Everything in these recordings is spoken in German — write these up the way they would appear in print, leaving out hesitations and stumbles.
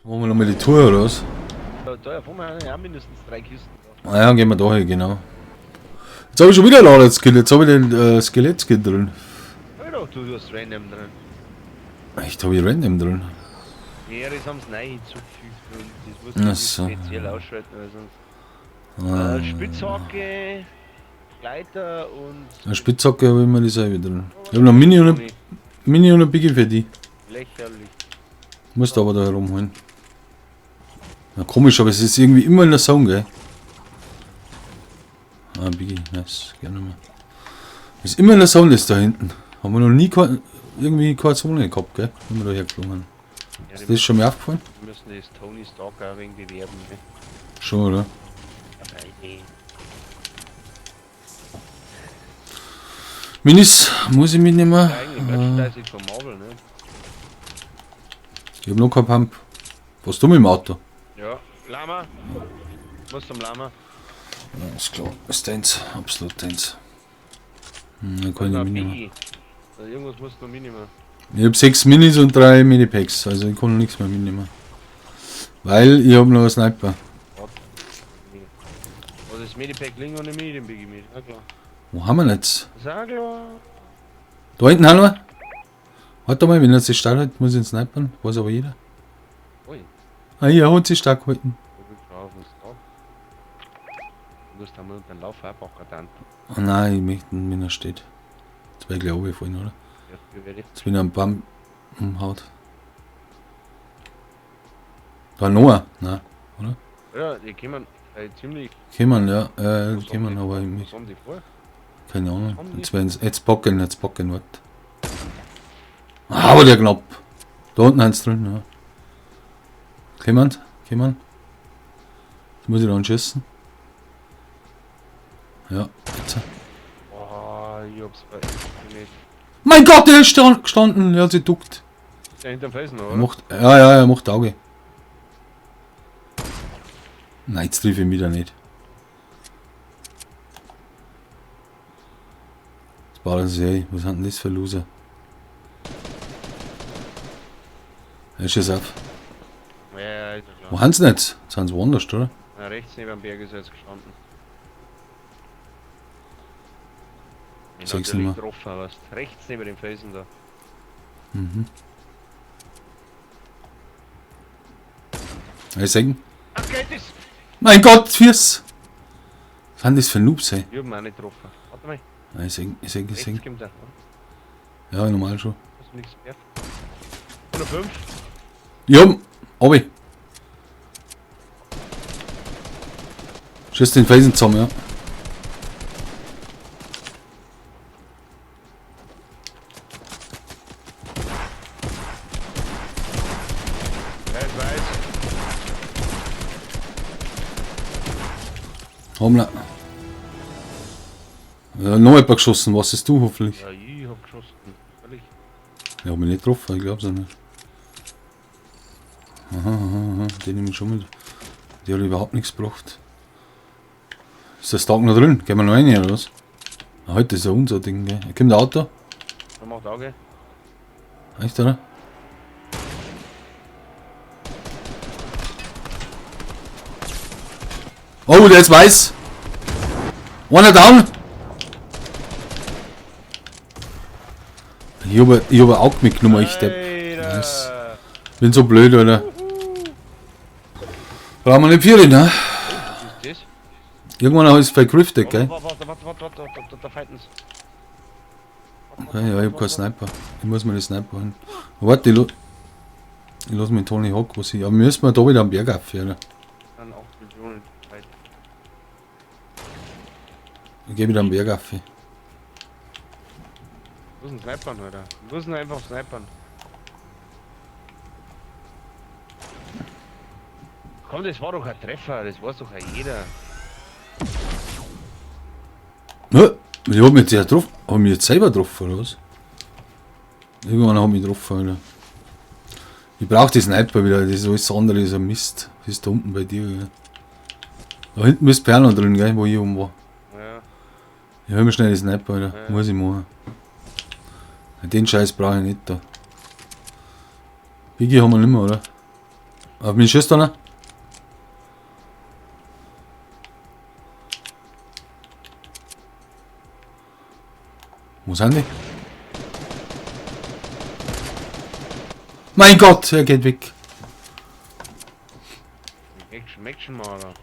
Wollen wir nochmal die Tour oder was? Da haben wir ja mindestens 3 Kisten. Ah ja, gehen wir da hin, genau. Jetzt habe ich schon wieder ein Ladeskill, jetzt habe ich den Skelettskill drin. Alter, du hast random drin. Echt, habe ich random drin. Ja, das haben sie neu hinzugefügt und das Ach muss so. man speziell ausschalten, weil sonst. Spitzhacke, Gleiter und. Eine Spitzhacke habe ich immer dieselbe drin. Ich habe noch Mini und ein Biggie für die. Lächerlich. Musst aber da herumholen. Ja, komisch, aber es ist irgendwie immer in der Zone, gell? Ah, Biggie, nice, gerne mal. Ist immer in der Zone, ist da hinten. Haben wir noch nie irgendwie keine Zone gehabt, gell? Wenn wir da hergeflogen haben. Ja, Ist das schon mal aufgefallen? Wir müssen das Tony Stark auch wegen bewerben, ne? Schon, oder? Aber nee. Minis muss ich mitnehmen. Eigentlich Merchandising von Marvel, ne? Ich habe noch keinen Pump. Was du mit dem Auto? Ja, Lama. Muss zum Lama. Ja, ist klar. Ist deins. Absolut deins. Dann kann ich Noch nicht mitnehmen. Biggie. Also irgendwas musst du noch mitnehmen. Ich habe 6 Minis und 3 Minipacks. Also ich kann noch nichts mehr mitnehmen. Weil ich habe noch einen Sniper. Also das Medipack liegen und nicht mit dem Biggie mit. Ja klar. Wo haben wir jetzt? Sag klar. Da hinten haben wir. Warte mal, wenn er sich stark hält, muss ich ihn snipern. Weiß aber jeder. Ui. Ah, hier hat sich stark gehalten. Du musst einmal den Lauf abmachen dann. Oh nein, ich möchte, wenn er steht. Jetzt wäre ich glaube ich vorhin, oder? Ja, wie werde ich? Jetzt wenn er einen Baum umhaut. Da noch? Nein, oder? Ja, die kommen ziemlich. Kämen, ja. Kämen, aber ich Was möchte. haben die vor? Keine Ahnung. Jetzt bocken, was. Ah, aber der knapp. Da unten eins drin, ja. Kämen. Jetzt muss ich da schießen. Ja, jetzt. Oh, ich hab's nicht. Mein Gott, der ist gestanden. Er hat sich duckt. Ist der hinterm Felsen, Er oder? macht, ja, er macht Auge. Nein, jetzt treffe ich ihn wieder nicht. Das war das ey. Was hat denn das für Loser? Er ist jetzt auf. Ja, ist ja Wo klar. haben sie nicht? Jetzt haben sie woanders, oder? Na, rechts neben dem Berg ist er jetzt gestanden. Ich Sechs natürlich Nummer. getroffen, aber rechts neben dem Felsen da. Mhm. Ich sagen. Okay, das. Mein Gott, Fiers! Was haben das für Noobs, ey? Ich hab ihn auch nicht getroffen. Warte mal. Ich sag. Rechts kommt er. Ja, normal schon. Hast du nichts mehr? 105. Ja, Obi. Schieß den Felsen zusammen, ja. Ja, ich weiß. Hommla. Ja, noch jemand geschossen, was ist du hoffentlich? Ja, ich hab geschossen. Ehrlich. Ich hab mich nicht getroffen, ich glaub's auch nicht. Aha, den nehme ich schon mit. Die hat überhaupt nichts gebracht. Ist das Tag noch drin? Gehen wir noch rein oder was? Ah, heute ist ja unser Ding, gell? Kommt der Auto? Er macht Auge. Echt, oder? Oh, der ist weiß! One down! Ich hab auch mitgenommen, ich Depp. Nice. Alter. Bin so blöd, Alter. Brauchen wir nicht viel, ne? Was ist Irgendwann ist es bei Grifted, das? gell? Warte, da fighten sie. Okay, ja, ich hab keinen Sniper. Ich muss mir den Sniper holen. Warte, ich lass mich Tony Hawk, was ich. Aber wir müssen da wieder am Berg auf, oder? Dann 8 Millionen Zeit. Ich geh wieder am Berg auf. Wo ist ein Snipern, Alter? Wo ist einfach Snipern? Komm, das war doch ein Treffer, das weiß doch auch jeder. Ja, ich hab mich jetzt ja drauf. Hab ich mich jetzt selber getroffen, oder was? Irgendwann hab ich mich getroffen, Alter. Ich brauch die Sniper wieder, das ist alles andere, ist ein Mist. Das ist da unten bei dir, gell? Da hinten ist Perno drin, gell, wo ich oben war. Ja. Ich hol mir schnell die Sniper, Alter. Ja. Muss ich machen. Den Scheiß brauche ich nicht da. Biggie haben wir nicht mehr, oder? Auf mich schießt einer. Wo sind die? Mein Gott, er geht weg. Action mal, oder?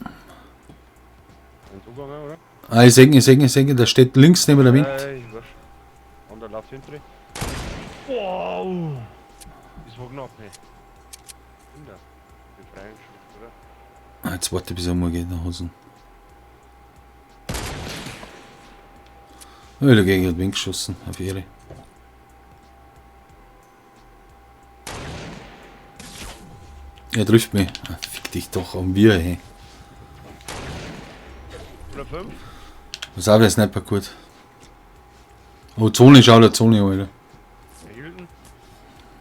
Ein Zugang, oder? Ah, ich sehe, der steht links neben der Wind. Ich weiß. Und der läuft hinter dir. Wow! Das war knapp, ne? Kinder. Befreien schon, oder? Ah, jetzt warte bis er mal geht nach Hause. Ja, dagegen hat Wind geschossen, auf ihre. Er trifft mich. Ah, fick dich doch am Bier, hey. 105? Was auch der Sniper gut. Oh, Zone, schau der Zone, Alter. Erhielten?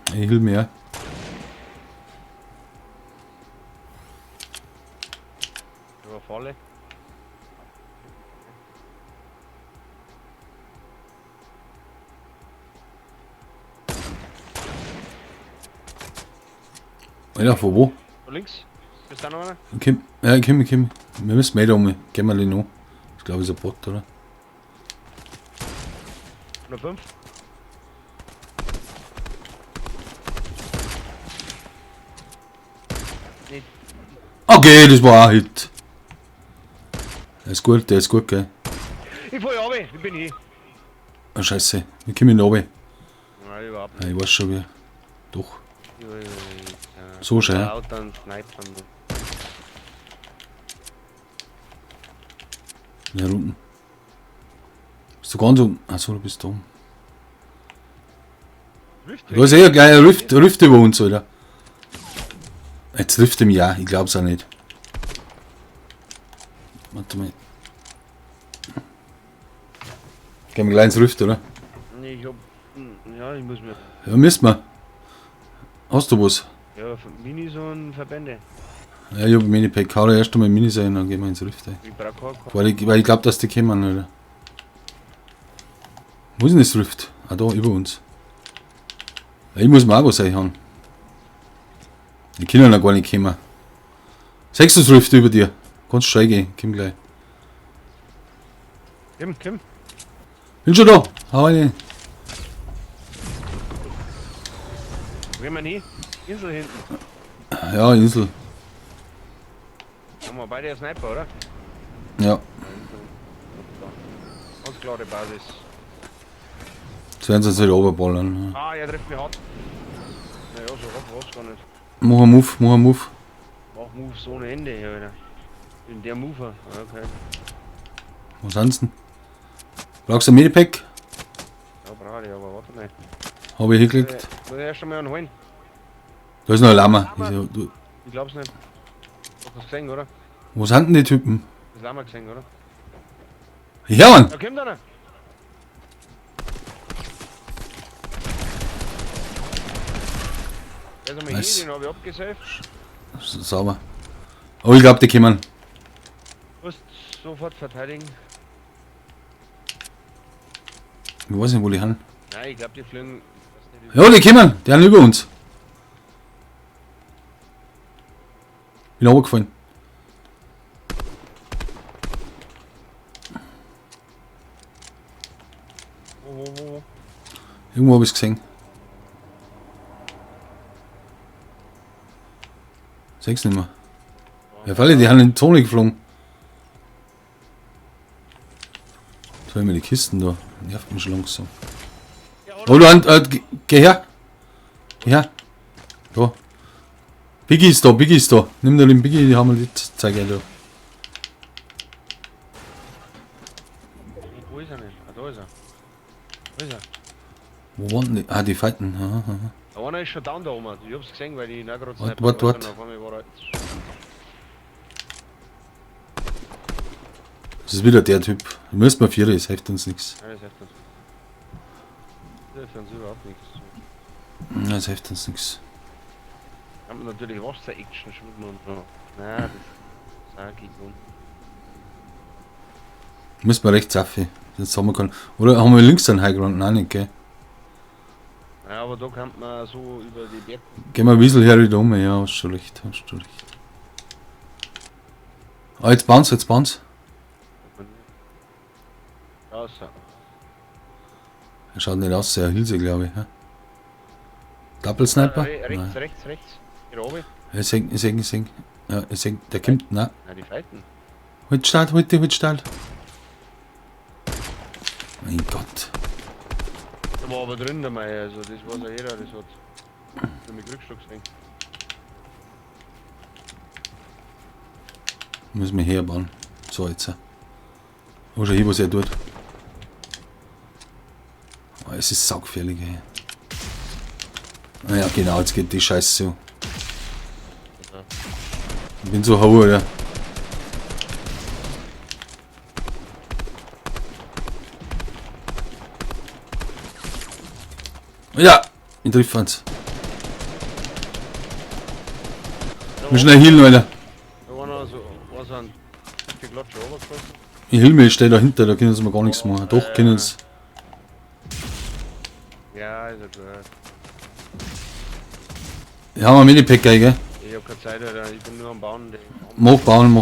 Ich hielt mir, ja. Über Falle? Alter, von wo? Da links? Ist da noch einer? Ich komm. Wir müssen mehr da um. Gehen wir den noch. Ich glaube, es ist ein Bot, oder? 105? Nee. Okay, das war ein Hit. Der ist gut, gell? Ich fahr ja runter, wie bin ich? Ah, scheiße. Wir kommen nicht runter. Nein, überhaupt Ah, nicht. ich weiß schon wie. Doch. Ja. So schön, ja. Laut dann Snipern. Ja, unten. Bist du ganz unten? Achso, du bist da oben. Da ist eh ein kleiner Rift über uns, Alter. Jetzt trifft er mich auch, ich glaub's auch nicht. Warte mal. Gehen wir gleich ins Rift, oder? Nee, ich hab. Ja, ich muss mir. Ja, müssen wir. Hast du was? Ja, Minis und Verbände. Ja, ich hab ein Minipack. Hau da erst einmal Minis ein, dann gehen wir ins Rift. Ey. Ich brauch keinen. Weil ich glaub, dass die kommen, Alter. Wo ist denn das Rift? Ah, da, über uns. Ja, ich muss mir auch was einhauen. Die können noch gar nicht kommen. Sechs das Rift über dir. Kannst schnell gehen, komm gleich. Kim. Bin schon da. Hau rein. Wo gehen wir hin? Insel hinten. Ja, Insel. Haben wir beide einen Sniper, oder? Ja. Ganz klare Basis. Jetzt werden sie uns wieder runterballern. Ah, er trifft mich hart. Naja, so rough war's gar nicht. Mach einen Move. Mach Moves ohne Ende, Alter. In der Mover. Okay. Was sonst denn? Brauchst du ein Medipack? Ja, brauche ich, aber warte mal. Habe ich hingeklickt. Muss ich erst einmal einen holen? Da ist noch ein Lama. Du, Ich glaub's nicht. Hast du das gesehen, oder? wo sind denn die Typen? Das haben wir gesehen, oder? Ja, Mann! Da kommt einer! Der ist einmal Nice. hier, den habe ich abgesaved. Sauber. Oh, ich glaube, die kommen. Du musst sofort verteidigen. Ich weiß nicht, wo die sind. Nein, ich glaube, die fliegen. Ja, die kommen. Die sind über uns. Bin runtergefallen. Wo? Irgendwo habe ich es gesehen. Sechs nicht mehr. Ja, Falle, die haben in die Zone geflogen. Jetzt haben wir die Kisten da. Nervt mich schon langsam. Oh, du geh her. Geh her. Da. Biggie ist da. Nimm dir den Biggie, die haben wir die Zeige da. Wo ist er nicht? Ah, da ist er. Wo ist er? Wo waren die? Ah, die fighten. Aha. Da einer ist schon down da oben. Ich hab's gesehen, weil ich gerade Wart. auf einmal war er. Das ist wieder der Typ. Du müsst mal 4, es hilft uns nichts. Nein, das hilft uns. Das hilft uns überhaupt nichts. Das hilft uns nichts. Haben wir natürlich Wasser-Action schon und so. Nein, das sag ich nicht. Müssen wir rechts auf, sonst haben wir keinen. Oder haben wir links einen Highground? Nein, nicht, gell? Ja, aber da kann man so über die Berge. Gehen wir ein bisschen her wieder um, ja, hast schon recht, hast schon recht. Ah, jetzt bounce, jetzt bounce. Ja, so. Er schaut nicht aus, sehr Hilse, glaube ich. Ja. Double Sniper? Rechts, rechts, rechts. Hier oben. Ich seh. Ja, ich seh, der kommt, nein. Ja, die fighten. Halt steil, halt steil. Mein Gott. Da war aber drin der Meier, also das weiß ja jeder, das hat für mich Rückstock gesehen. Müssen wir herbauen. So, jetzt. Wo schon hin, was er tut. Oh, es ist saugefährlich, ey. Naja, genau, jetzt geht die Scheiße so. Ich bin so hau, oder? Ja! Ich triff eins. Wir schnell healen, Alter. Da war noch so, was an die Klatsche runtergefallen. Ich heal mich, ich stehe dahinter, da können sie mir gar nichts machen. Doch, können sie. Ja, ist ja gut. Ja, haben wir Minipacker, gell? Ich hab keine Zeit, Alter. Ich bin nur am Bauen. Die Mach bauen.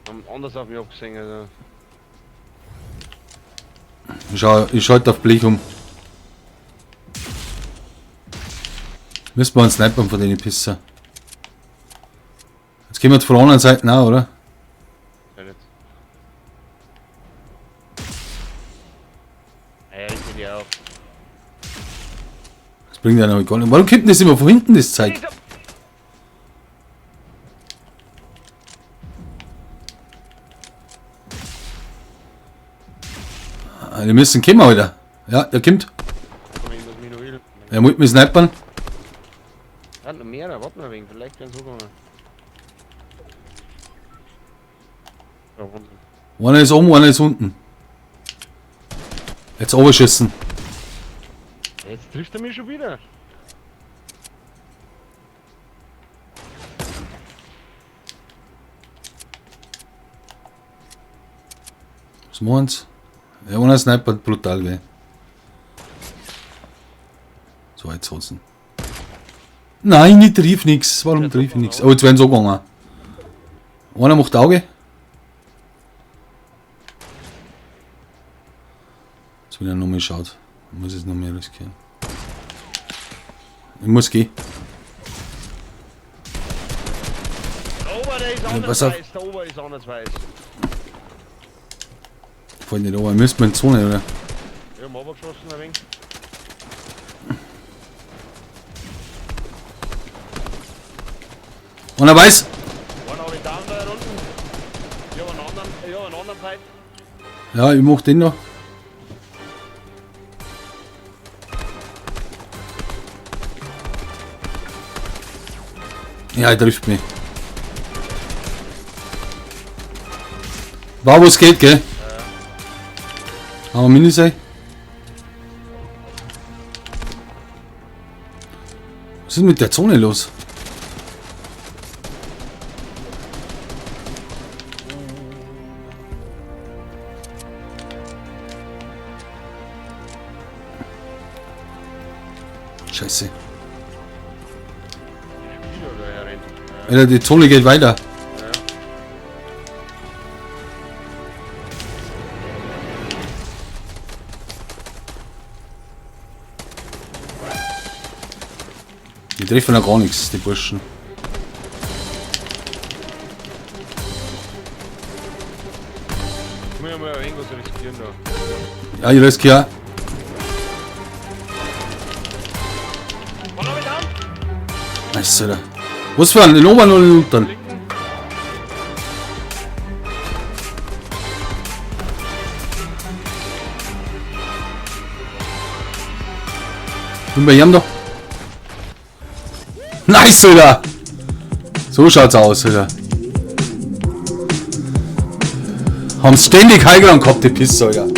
haben anders auf mich abgesehen, also. Ich schalte auf Blech um. Müssen wir einen snipern von den Pisser. Jetzt gehen wir von der anderen Seite nach, oder? Ja, jetzt. Ja, ich bin ja auch. Das bringt ja noch gar nicht. Warum kommt denn das immer von hinten, das Zeug? Die müssen kommen, Alter. Ja, der kommt. Komm, ich muss mich noch wieder. Er muss mich snipern. Hat noch mehr, warte noch ein wenig, vielleicht werden so gegangen. Da unten. Einer ist oben, einer ist unten. Jetzt overschießen. Jetzt trifft er mich schon wieder. Was machen sie? Ja, einer snipert brutal weh. So, jetzt hosen. Nein, ich triff nix. Warum triff ich nix? Oh, jetzt werden sie so gegangen. Einer macht Auge. Jetzt will er noch mal schaut. Ich muss es noch mehr riskieren. Ich muss gehen. Der Ober, der ist anders pass auf. weiß. Der Ober ist anders weiß. Fällt nicht over. Müsst man in die Zone, oder? Wir haben runtergeschossen ein wenig. Einer weiß. Einen habe ich down da unten. Ich habe einen anderen Fight. Ja, ich mach den noch. Ja, er trifft mich. War wo es geht, gell? Haben wir Minisei? Was ist mit der Zone los? Scheiße. Spieler oder er rennt. Alter, die Zone geht weiter. Die treffen ja gar nichts, die Burschen. Ich muss ja mal irgendwas riskieren da. Ja, ich riskiere. Wann habe ich down? Nice, Alter. Was für ein? Den oben oder den unten? Und bei ihm da. Nice, Alter! So schaut's aus, Alter. Haben ständig Highground gehabt, die Pisse, Alter.